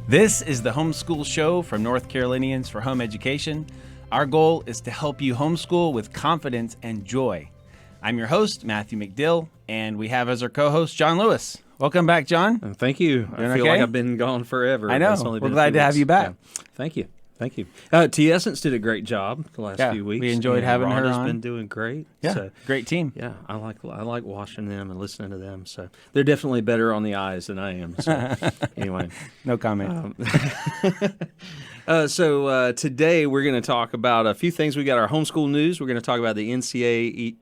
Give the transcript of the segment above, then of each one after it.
This is the Homeschool Show from North Carolinians for Home Education. Our goal is to help you homeschool with confidence and joy. I'm your host, Matthew McDill, and we have as our co-host, John Lewis. Welcome back, John. Thank you. I feel like I've been gone forever. I know. We're glad to have you back. Yeah. Thank you. Thank you. T. Essence did a great job the last few weeks. We enjoyed having her on. Rhonda's been doing great. Yeah, so, great team. Yeah, I like watching them and listening to them. So they're definitely better on the eyes than I am. So anyway, no comment. So today we're going to talk about a few things. We got our homeschool news. We're going to talk about the NCHE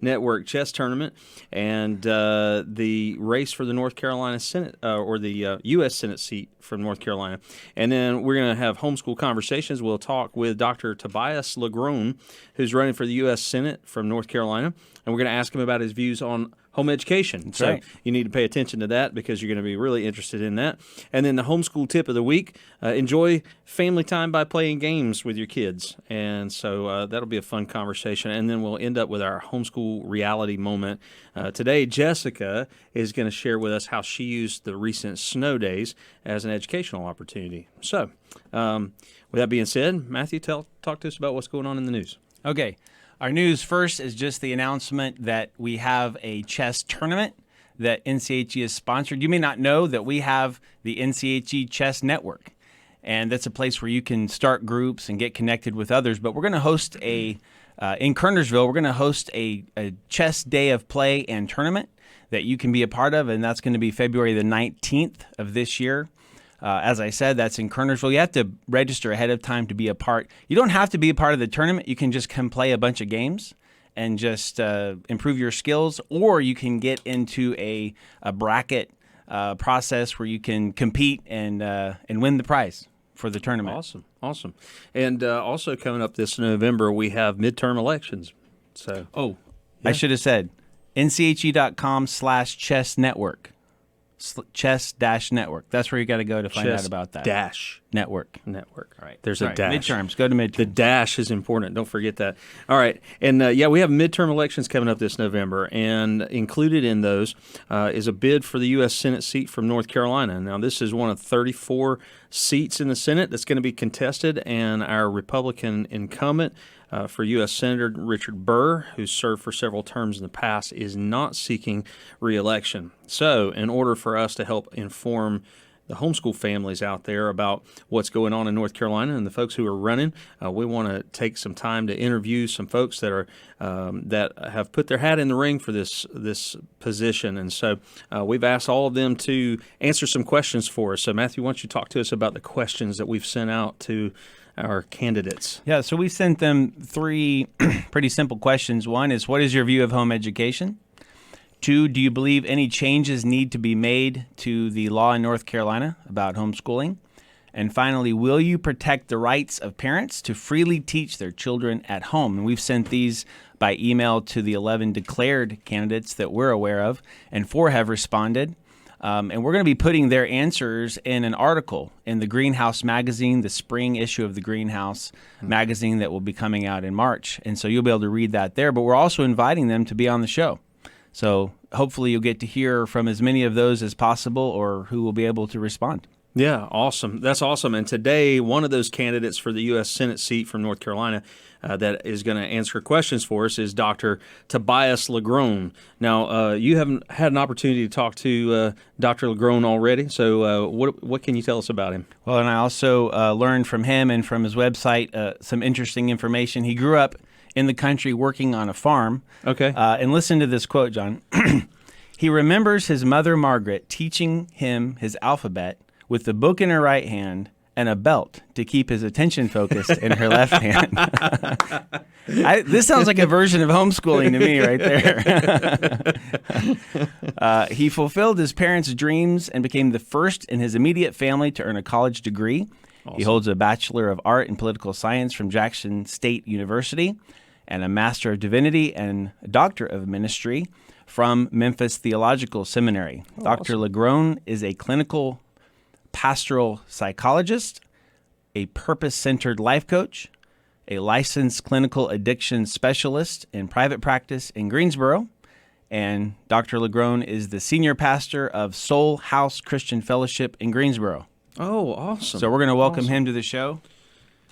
Network Chess Tournament and the race for the North Carolina Senate or the U.S. Senate seat from North Carolina. And then we're going to have homeschool conversations. We'll talk with Dr. Tobias Legrone, who's running for the U.S. Senate from North Carolina. And we're going to ask him about his views on home education. That's so right. You need to pay attention to that because you're going to be really interested in that. And then the homeschool tip of the week, enjoy family time by playing games with your kids. And so that'll be a fun conversation. And then we'll end up with our homeschool reality moment. Today, Jessica is going to share with us how she used the recent snow days as an educational opportunity. So with that being said, Matthew, talk to us about what's going on in the news. Okay. Our news first is just the announcement that we have a chess tournament that NCHE has sponsored. You may not know that we have the NCHE Chess Network, and that's a place where you can start groups and get connected with others. But we're going to host in Kernersville, we're going to host a chess day of play and tournament that you can be a part of, and that's going to be February the 19th of this year. As I said, that's in Kernersville. You have to register ahead of time to be a part. You don't have to be a part of the tournament. You can just come play a bunch of games and just improve your skills, or you can get into a bracket process where you can compete and win the prize for the tournament. Awesome. And also coming up this November, we have midterm elections. So, I should have said nche.com/chess network. Chess-network. That's where you got to go to find out about that. Network. All right. There's a dash. Midterms. Go to midterms. The dash is important. Don't forget that. All right. And we have midterm elections coming up this November. And included in those is a bid for the U.S. Senate seat from North Carolina. Now, this is one of 34 seats in the Senate that's going to be contested. And our Republican incumbent for U.S. Senator Richard Burr, who's served for several terms in the past, is not seeking re-election. So in order for us to help inform the homeschool families out there about what's going on in North Carolina and the folks who are running, we want to take some time to interview some folks that are that have put their hat in the ring for this position. And so we've asked all of them to answer some questions for us. So Matthew, why don't you talk to us about the questions that we've sent out to our candidates? Yeah, so we sent them 3 pretty simple questions. One is, what is your view of home education? 2, do you believe any changes need to be made to the law in North Carolina about homeschooling? And finally, will you protect the rights of parents to freely teach their children at home? And we've sent these by email to the 11 declared candidates that we're aware of, and 4 have responded. And we're going to be putting their answers in an article in the Greenhouse magazine, the spring issue of the Greenhouse magazine that will be coming out in March. And so you'll be able to read that there. But we're also inviting them to be on the show. So hopefully you'll get to hear from as many of those as possible, or who will be able to respond. Yeah, awesome. That's awesome. And today, one of those candidates for the U.S. Senate seat from North Carolina that is going to answer questions for us is Dr. Tobias Legrone. Now, you haven't had an opportunity to talk to Dr. Legrone already, so what can you tell us about him? Well, and I also learned from him and from his website some interesting information. He grew up in the country working on a farm. Okay. And listen to this quote, John. He remembers his mother, Margaret, teaching him his alphabet with the book in her right hand and a belt to keep his attention focused in her left hand. This sounds like a version of homeschooling to me right there. He fulfilled his parents' dreams and became the first in his immediate family to earn a college degree. Awesome. He holds a Bachelor of Art in Political Science from Jackson State University and a Master of Divinity and a Doctor of Ministry from Memphis Theological Seminary. Dr. Legrone is a clinical pastoral psychologist, a purpose-centered life coach, a licensed clinical addiction specialist in private practice in Greensboro, and Dr. Lagrone is the senior pastor of Soul House Christian Fellowship in Greensboro. Oh, awesome. So we're going to welcome him to the show.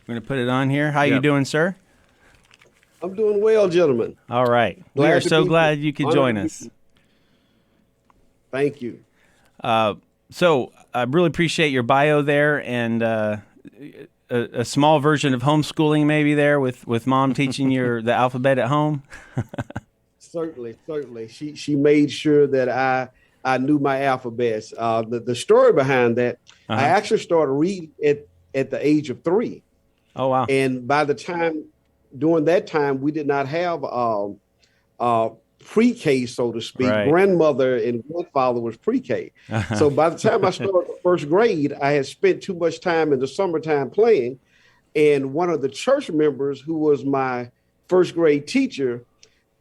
We're going to put it on here. How you doing, sir? I'm doing well, gentlemen. All right. We are so glad you could join us. Thank you. So I really appreciate your bio there, and a small version of homeschooling maybe there with mom teaching you the alphabet at home. Certainly. She made sure that I knew my alphabets. The story behind that, I actually started reading at the age of 3. Oh, wow. And during that time, we did not have pre-K, so to speak. Right. Grandmother and grandfather was pre-K. So by the time I started the first grade, I had spent too much time in the summertime playing. And one of the church members, who was my first grade teacher,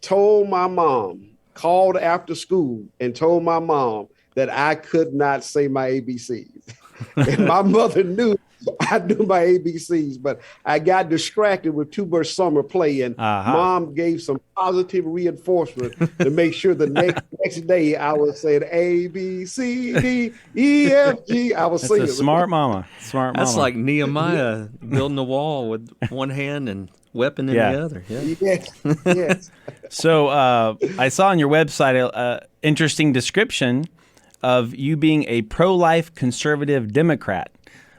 called after school and told my mom that I could not say my ABCs. And my mother knew I knew my ABCs, but I got distracted with too much summer play, and mom gave some positive reinforcement to make sure the next day I was saying A, B, C, D, E, F, G. I was singing. That's a smart mama. Smart mama. That's like Nehemiah building a wall with one hand and weapon in the other. Yeah. Yes. So I saw on your website an interesting description of you being a pro-life conservative Democrat.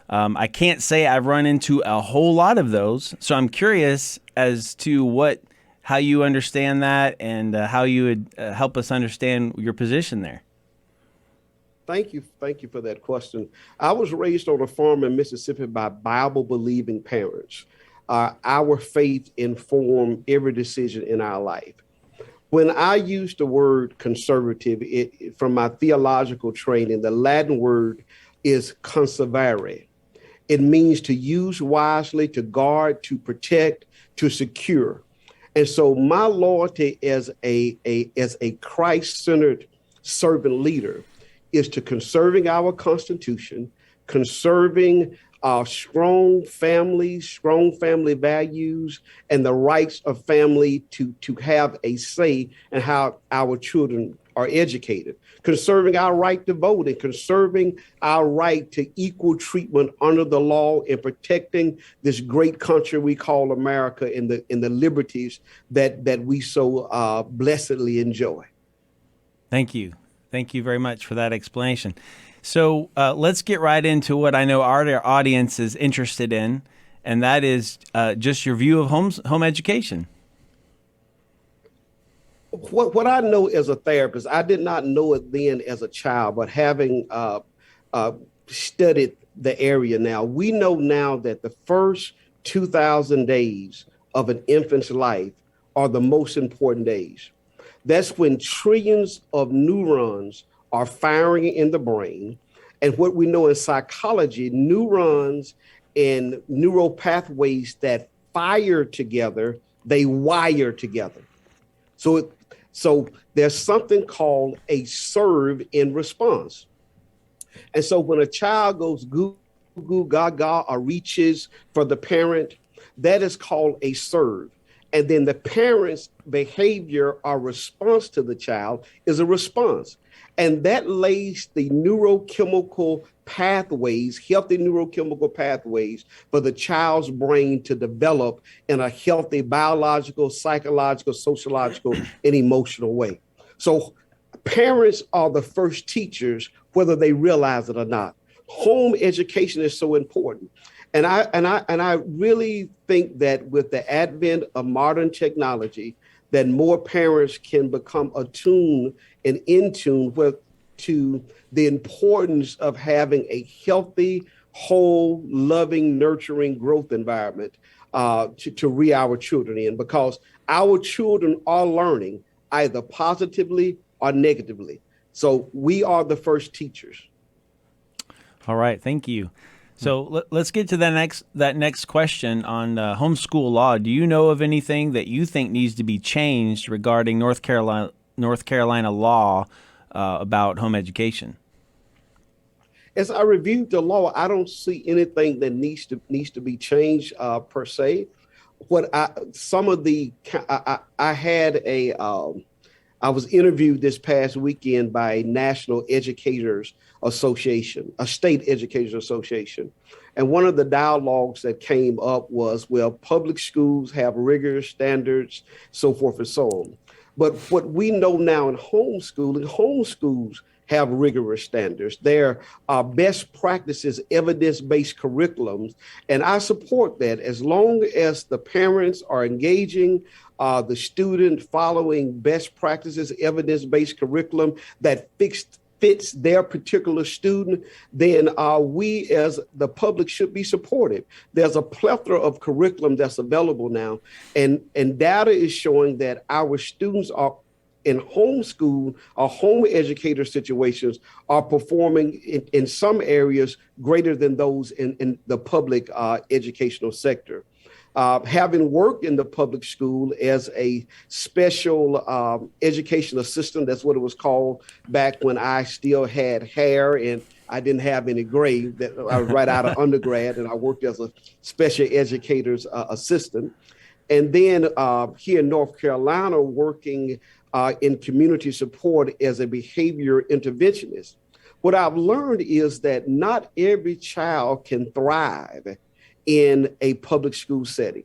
I can't say I've run into a whole lot of those, so I'm curious as to how you understand that and how you would help us understand your position there. Thank you for that question. I was raised on a farm in Mississippi by Bible-believing parents. Our faith informed every decision in our life. When I use the word conservative, from my theological training, the Latin word is conservare. It means to use wisely, to guard, to protect, to secure. And so my loyalty as a Christ-centered servant leader is to conserving our Constitution, conserving strong family values, and the rights of family to have a say in how our children are educated, conserving our right to vote, and conserving our right to equal treatment under the law, and protecting this great country we call America in the liberties that we so blessedly enjoy. Thank you. Thank you very much for that explanation. So let's get right into what I know our audience is interested in, and that is just your view of home education. What I know as a therapist, I did not know it then as a child, but having studied the area now, we know now that the first 2,000 days of an infant's life are the most important days. That's when trillions of neurons are firing in the brain. And what we know in psychology, neurons and neural pathways that fire together, they wire together. So there's something called a serve in response. And so when a child goes goo, goo, gaga, or reaches for the parent, that is called a serve. And then the parent's behavior or response to the child is a response. And that lays the neurochemical pathways, healthy neurochemical pathways for the child's brain to develop in a healthy biological, psychological, sociological, and emotional way. So parents are the first teachers, whether they realize it or not. Home education is so important. And I really think that with the advent of modern technology, that more parents can become attuned and in tune to the importance of having a healthy, whole, loving, nurturing growth environment to rear our children in, because our children are learning either positively or negatively. So we are the first teachers. All right, thank you. So let's get to that next question on homeschool law. Do you know of anything that you think needs to be changed regarding North Carolina law about home education? As I reviewed the law, I don't see anything that needs to be changed per se. I I was interviewed this past weekend by a National Educators Association, a state educators association. And one of the dialogues that came up was, well, public schools have rigorous standards, so forth and so on. But what we know now in homeschooling, homeschools have rigorous standards. There are best practices, evidence-based curriculums, and I support that as long as the parents are engaging the student following best practices, evidence-based curriculum that fits their particular student, then we as the public should be supported. There's a plethora of curriculum that's available now, and data is showing that our students are in homeschool or home educator situations are performing in some areas greater than those in the public educational sector. Having worked in the public school as a special education assistant, that's what it was called back when I still had hair and I didn't have any gray. That I was right out of undergrad, and I worked as a special educator's assistant. And then here in North Carolina, working in community support as a behavior interventionist. What I've learned is that not every child can thrive in a public school setting.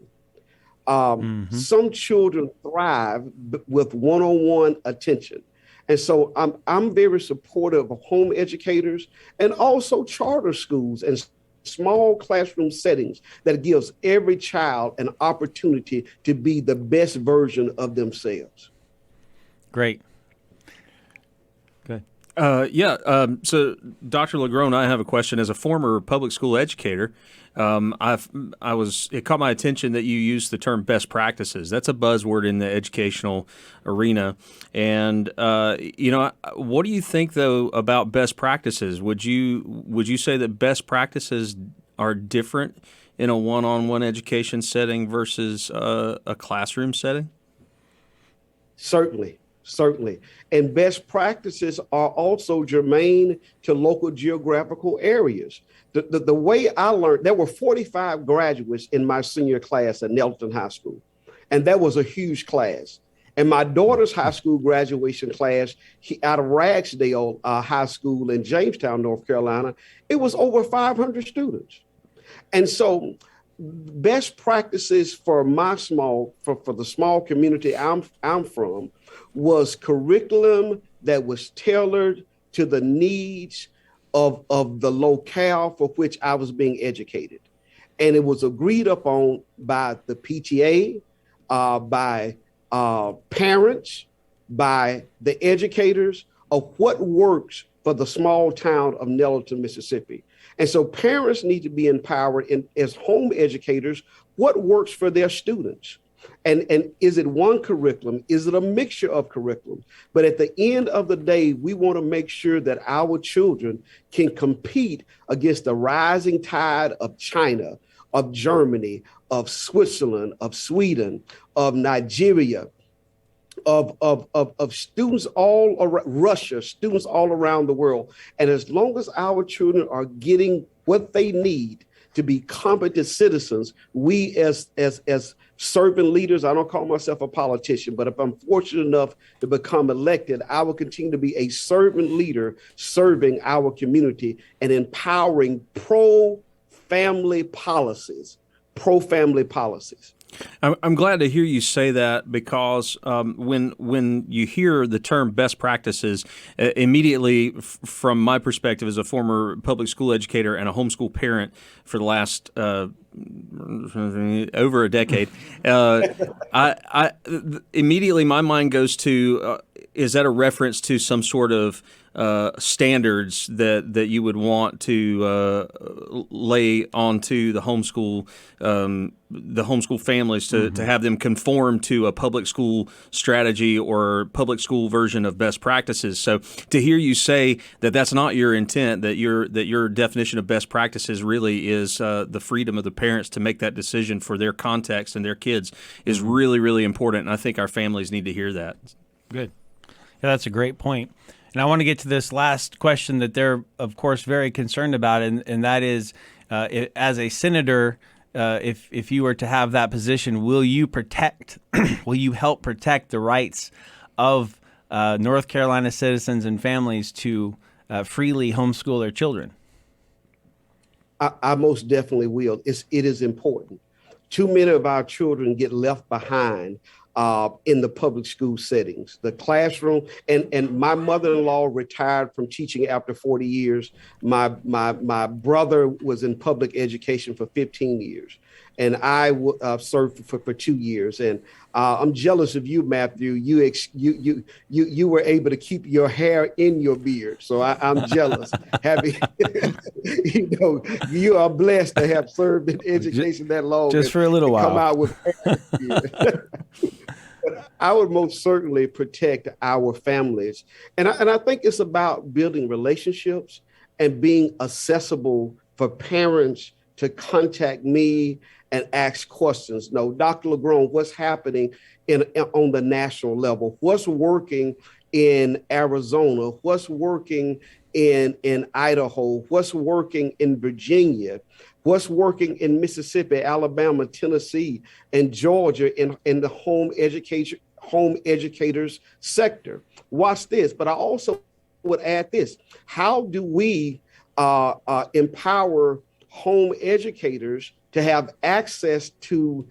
Some children thrive with one-on-one attention. And so I'm very supportive of home educators and also charter schools and small classroom settings that gives every child an opportunity to be the best version of themselves. Great. Good. So, Dr. Lagrone, I have a question. As a former public school educator, it caught my attention that you used the term best practices. That's a buzzword in the educational arena. And, what do you think, though, about best practices? Would you say that best practices are different in a one-on-one education setting versus a classroom setting? Certainly. And best practices are also germane to local geographical areas. The way I learned, there were 45 graduates in my senior class at Nelson High School, and that was a huge class. And my daughter's high school graduation class out of Ragsdale High School in Jamestown, North Carolina, it was over 500 students. And so best practices for the small community I'm from was curriculum that was tailored to the needs of the locale for which I was being educated. And it was agreed upon by the PTA, by parents, by the educators of what works for the small town of Nelson, Mississippi. And so parents need to be empowered as home educators, what works for their students. And is it one curriculum? Is it a mixture of curriculum? But at the end of the day, we want to make sure that our children can compete against the rising tide of China, of Germany, of Switzerland, of Sweden, of Nigeria, of students all around Russia, students all around the world. And as long as our children are getting what they need to be competent citizens, we as servant leaders, I don't call myself a politician, but if I'm fortunate enough to become elected, I will continue to be a servant leader serving our community and empowering pro-family policies. I'm glad to hear you say that, because when you hear the term best practices, immediately from my perspective as a former public school educator and a homeschool parent for the last over a decade, I immediately my mind goes to is that a reference to some sort of standards that you would want to lay onto the homeschool families to have them conform to a public school strategy or public school version of best practices. So to hear you say that that's not your intent, that your definition of best practices really is the freedom of the parents to make that decision for their context and their kids is really, really important. And I think our families need to hear that. Good. Yeah, that's a great point. And I want to get to this last question that they're, of course, very concerned about, and that is, as a senator, if you were to have that position, will you help protect the rights of North Carolina citizens and families to freely homeschool their children? I most definitely will. It is important. Too many of our children get left behind in the public school settings. The classroom, and my mother-in-law retired from teaching after 40 years. My brother was in public education for 15 years. And I served for 2 years. And I'm jealous of you, Matthew. You were able to keep your hair in your beard. So I'm jealous. Having, you are blessed to have served in education that long. Just for a little while. Come out with hair. But I would most certainly protect our families. And I think it's about building relationships and being accessible for parents to contact me and ask questions. No, Dr. LeGrone, what's happening on the national level? What's working in Arizona? What's working in Idaho? What's working in Virginia? What's working in Mississippi, Alabama, Tennessee, and Georgia in the home educators sector? Watch this. But I also would add this. How do we empower home educators to have access to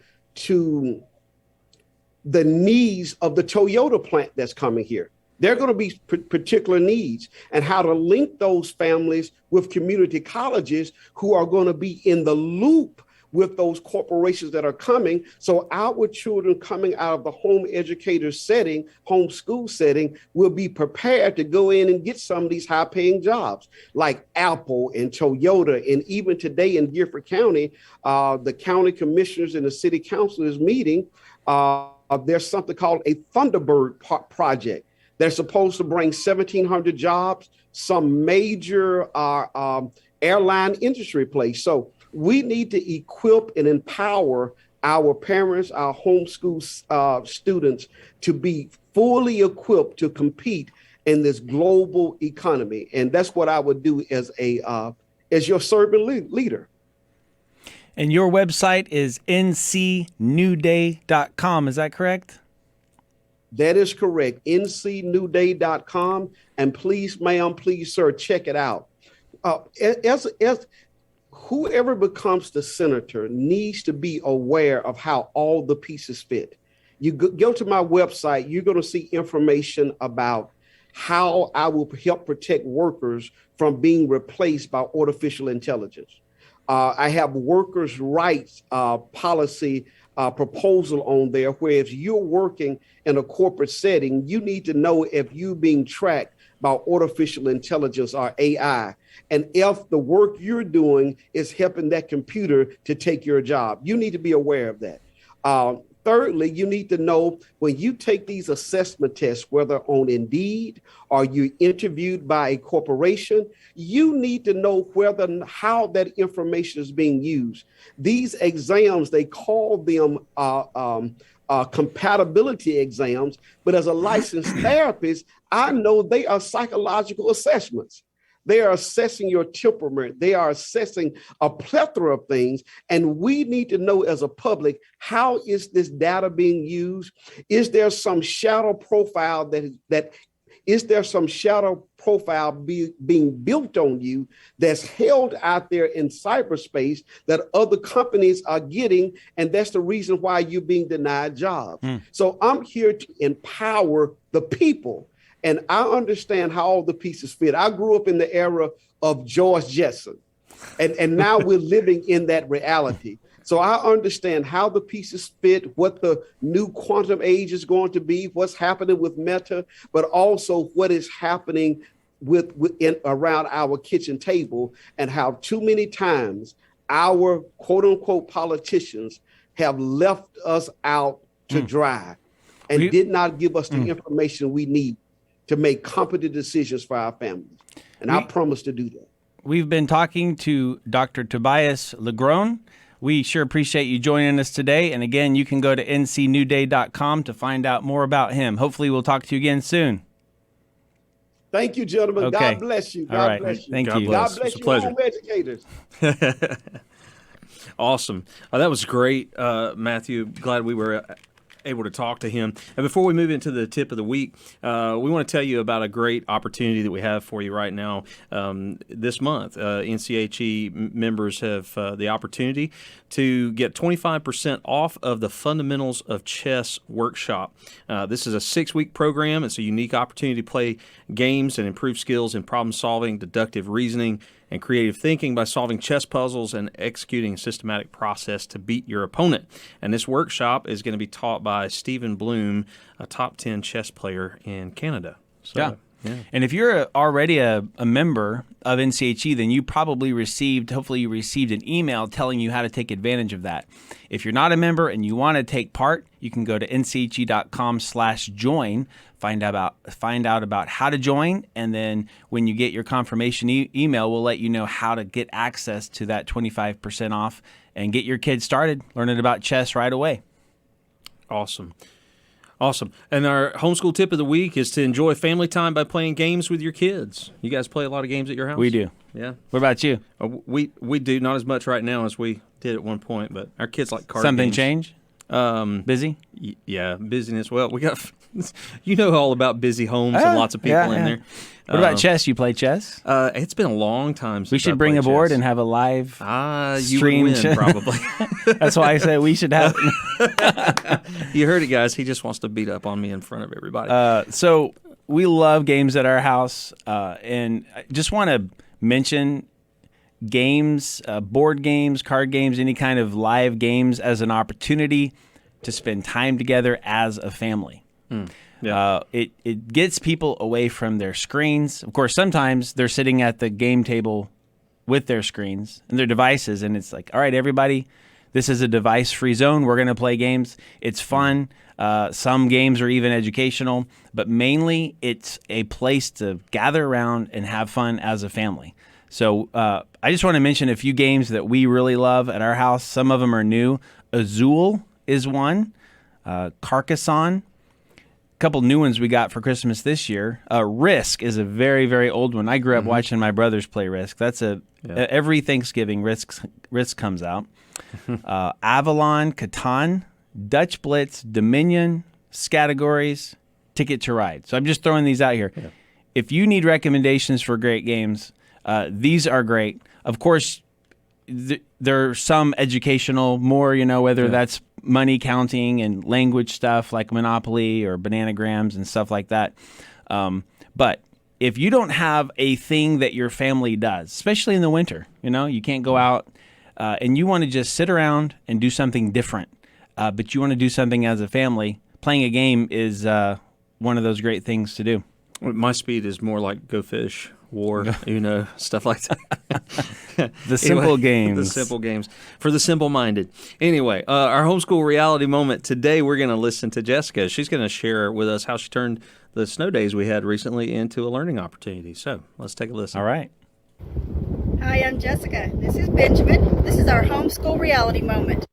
the needs of the Toyota plant that's coming here? There are going to be particular needs, and how to link those families with community colleges who are going to be in the loop with those corporations that are coming. So our children coming out of the home educator setting, homeschool setting, will be prepared to go in and get some of these high paying jobs like Apple and Toyota. And even today in Guilford County, the county commissioners and the city council is meeting. There's something called a Thunderbird project. They're supposed to bring 1,700 jobs, some major airline industry place. So we need to equip and empower our parents, our homeschool students to be fully equipped to compete in this global economy. And that's what I would do as your servant leader. And your website is ncnewday.com. Is that correct? That is correct. ncnewday.com. And please, ma'am, please, sir, check it out. As whoever becomes the senator needs to be aware of how all the pieces fit. You go to my website, you're going to see information about how I will help protect workers from being replaced by artificial intelligence. I have workers' rights policy proposal on there, where if you're working in a corporate setting, you need to know if you're being tracked by artificial intelligence or AI, and if the work you're doing is helping that computer to take your job. You need to be aware of that. Thirdly, you need to know when you take these assessment tests, whether on Indeed or you interviewed by a corporation, you need to know how that information is being used. These exams, they call them compatibility exams, but as a licensed therapist, I know they are psychological assessments. They are assessing your temperament. They are assessing a plethora of things. And we need to know as a public, how is this data being used? Is there some shadow profile being built on you that's held out there in cyberspace that other companies are getting? And that's the reason why you're being denied jobs. So I'm here to empower the people. And I understand how all the pieces fit. I grew up in the era of George Jetson, and now we're living in that reality. So I understand how the pieces fit, what the new quantum age is going to be, what's happening with Meta, but also what is happening around our kitchen table, and how too many times our quote unquote politicians have left us out to dry and did not give us the information we need to make competent decisions for our families. And I promise to do that. We've been talking to Dr. Tobias LeGrone. We sure appreciate you joining us today. And again, you can go to ncnewday.com to find out more about him. Hopefully we'll talk to you again soon. Thank you, gentlemen. Okay. God bless you. All right. Bless you. Thank you. God bless It's a you, pleasure. home educators. Awesome. That was great, Matthew. Glad we were able to talk to him. And before we move into the tip of the week, we want to tell you about a great opportunity that we have for you right now. This month, NCHE members have the opportunity to get 25% off of the Fundamentals of Chess workshop. This is a 6-week program. It's a unique opportunity to play games and improve skills in problem solving, deductive reasoning, and creative thinking by solving chess puzzles and executing a systematic process to beat your opponent. And this workshop is going to be taught by Stephen Bloom, a top 10 chess player in Canada. So, yeah. And if you're already a member of NCHE, then you probably hopefully you received an email telling you how to take advantage of that. If you're not a member and you want to take part, you can go to nche.com/join, find out about how to join, and then when you get your confirmation email, we'll let you know how to get access to that 25% off and get your kids started learning about chess right away. Awesome. And our homeschool tip of the week is to enjoy family time by playing games with your kids. You guys play a lot of games at your house? We do. Yeah. What about you? We do, not as much right now as we did at one point, but our kids like card Something games. change? Busy? Yeah, busyness. Well, we got, all about busy homes and lots of people in there. What about chess? You play chess? It's been a long time since we should bring a board and have a live stream. You would win, probably. That's why I said we should have. You heard it, guys. He just wants to beat up on me in front of everybody. So we love games at our house, and I just want to mention games, board games, card games, any kind of live games as an opportunity to spend time together as a family. Yeah. It gets people away from their screens. Of course, sometimes they're sitting at the game table with their screens and their devices, and it's like, all right, everybody, this is a device-free zone. We're going to play games. It's fun. Some games are even educational, but mainly it's a place to gather around and have fun as a family. So I just want to mention a few games that we really love at our house. Some of them are new. Azul is one. Carcassonne. A couple new ones we got for Christmas this year. Risk is a very, very old one. I grew up watching my brothers play Risk. That's every Thanksgiving Risk comes out. Avalon, Catan, Dutch Blitz, Dominion, Scattergories, Ticket to Ride. So I'm just throwing these out here. Yeah. If you need recommendations for great games, these are great. Of course, there are some educational more, whether that's money counting and language stuff like Monopoly or Bananagrams and stuff like that. But if you don't have a thing that your family does, especially in the winter, you can't go out and you want to just sit around and do something different, but you want to do something as a family, playing a game is one of those great things to do. My speed is more like Go Fish, War, stuff like that. The simple games. The simple games for the simple-minded. Anyway, our homeschool reality moment today, we're going to listen to Jessica. She's going to share with us how she turned the snow days we had recently into a learning opportunity. So let's take a listen. All right. Hi, I'm Jessica. This is Benjamin. This is our homeschool reality moment.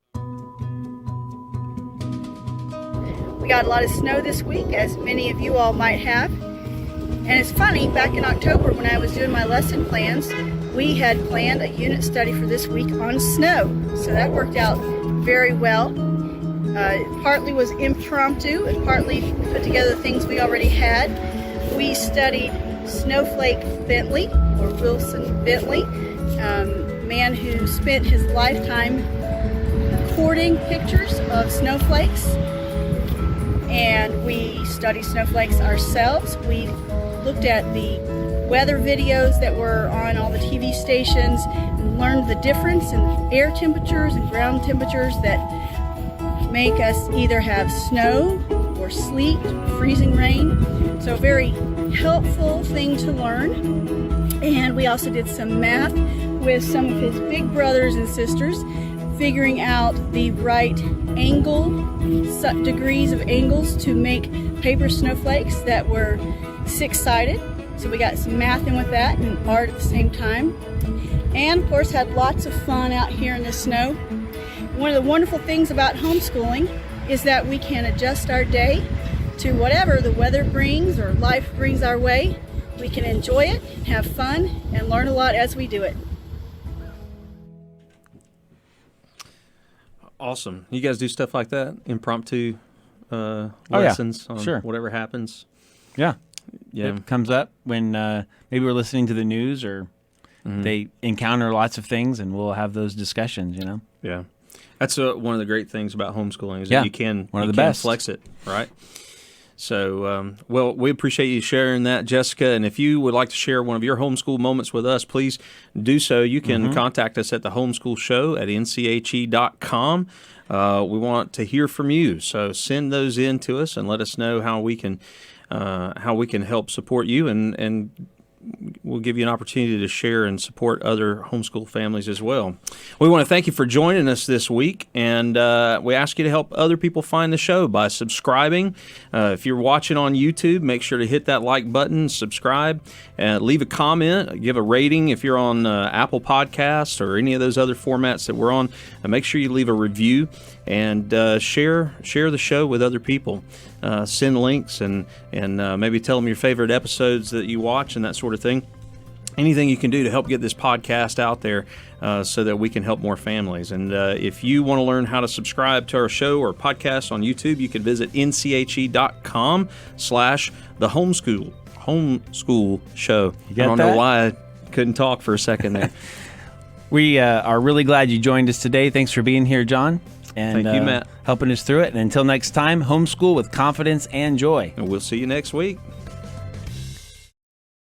We got a lot of snow this week, as many of you all might have. And it's funny, back in October when I was doing my lesson plans, we had planned a unit study for this week on snow. So that worked out very well. It partly was impromptu and partly we put together things we already had. We studied Snowflake Bentley, or Wilson Bentley, man who spent his lifetime recording pictures of snowflakes. And we studied snowflakes ourselves. We looked at the weather videos that were on all the TV stations and learned the difference in air temperatures and ground temperatures that make us either have snow or sleet, freezing rain. So a very helpful thing to learn. And we also did some math with some of his big brothers and sisters, figuring out the right angle, degrees of angles to make paper snowflakes that were six-sided. So we got some math in with that and art at the same time. And of course had lots of fun out here in the snow. One of the wonderful things about homeschooling is that we can adjust our day to whatever the weather brings or life brings our way. We can enjoy it, have fun, and learn a lot as we do it. Awesome. You guys do stuff like that? Impromptu lessons on Sure. whatever happens. Yeah. Yeah. It comes up when maybe we're listening to the news or they encounter lots of things, and we'll have those discussions, you know? Yeah. That's one of the great things about homeschooling is Yeah. that you can One of you the can best. flex it, right? So, well, we appreciate you sharing that, Jessica. And if you would like to share one of your homeschool moments with us, please do so. You can contact us at the Homeschool Show at nche.com. We want to hear from you, so send those in to us and let us know how we can help support you, and we'll give you an opportunity to share and support other homeschool families as well. We want to thank you for joining us this week, and we ask you to help other people find the show by subscribing. If you're watching on YouTube, make sure to hit that like button, subscribe, leave a comment, give a rating. If you're on Apple Podcasts or any of those other formats that we're on, make sure you leave a review and share the show with other people. Send links and maybe tell them your favorite episodes that you watch and that sort of thing. Anything you can do to help get this podcast out there so that we can help more families. And if you want to learn how to subscribe to our show or podcast on YouTube, you can visit nche.com/the homeschool show. I don't know why I couldn't talk for a second there. We are really glad you joined us today. Thanks for being here, John. And Thank you, Matt. helping us through it. And until next time, homeschool with confidence and joy. And we'll see you next week.